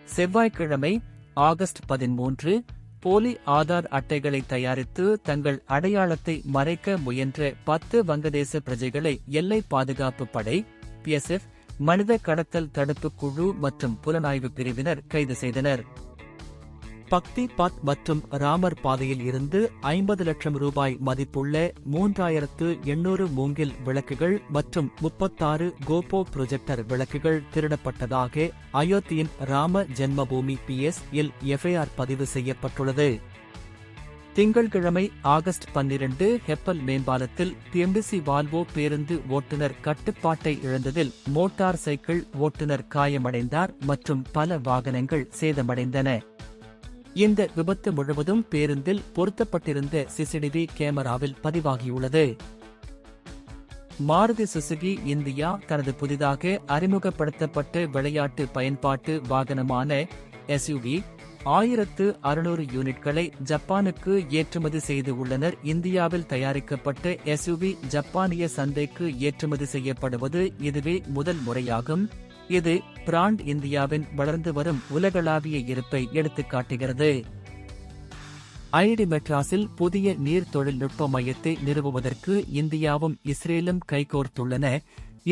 செவ்வாய்க்கிழமை ஆகஸ்ட் 13 போலி ஆதார் அட்டைகளை தயாரித்து தங்கள் அடையாளத்தை மறைக்க முயன்ற 10 வங்கதேச பிரஜைகளை எல்லை பாதுகாப்பு படை பிஎஸ்எஃப், மனித கடத்தல் தடுப்பு குழு மற்றும் புலனாய்வு பிரிவினர் கைது செய்தனர். பக்தி பத் மற்றும் ராமர் பாதையில் இருந்து 50 லட்சம் ரூபாய் மதிப்புள்ள 3800 மூங்கில் விளக்குகள் மற்றும் 36 கோபோ புரொஜெக்டர் விளக்குகள் திருடப்பட்டதாக அயோத்தியின் ராம ஜென்மபூமி PS-இல் எஃப்ஐஆர் பதிவு செய்யப்பட்டுள்ளது. திங்கள்கிழமை ஆகஸ்ட் 12 ஹெப்பல் மேம்பாலத்தில் டிஎம்டிசி வால்வோ பேருந்து ஓட்டுநர் கட்டுப்பாட்டை இழந்ததில் மோட்டார் சைக்கிள் ஓட்டுநர் காயமடைந்தார் மற்றும் பல வாகனங்கள் சேதமடைந்தன. இந்த விபத்து முழுவதும் பேருந்தில் பொருத்தப்பட்டிருந்த சிசிடிவி கேமராவில் பதிவாகியுள்ளது. மாருதி சுசுகி இந்தியா தனது புதிதாக அறிமுகப்படுத்தப்பட்ட விளையாட்டு பயன்பாட்டு வாகனமான SUV 1600 யூனிட்களை ஜப்பானுக்கு ஏற்றுமதி செய்து உள்ளனர். இந்தியாவில் தயாரிக்கப்பட்ட SUV ஜப்பானிய சந்தைக்கு ஏற்றுமதி செய்யப்படுவது இதுவே முதல் முறையாகும். இது பிராண்ட் இந்தியாவின் வளர்ந்து வரும் உலகளாவிய இருப்பை எடுத்துக்காட்டுகிறது. ஐஐடி மெட்ராஸில் புதிய நீர் தொழில்நுட்ப மையத்தை நிறுவுவதற்கு இந்தியாவும் இஸ்ரேலும் கைகோர்த்துள்ளன.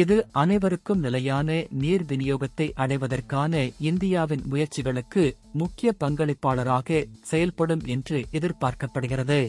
இது அனைவருக்கும் நிலையான நீர் விநியோகத்தை அடைவதற்கான இந்தியாவின் முயற்சிகளுக்கு முக்கிய பங்களிப்பாளராக செயல்படும் என்று எதிர்பார்க்கப்படுகிறது.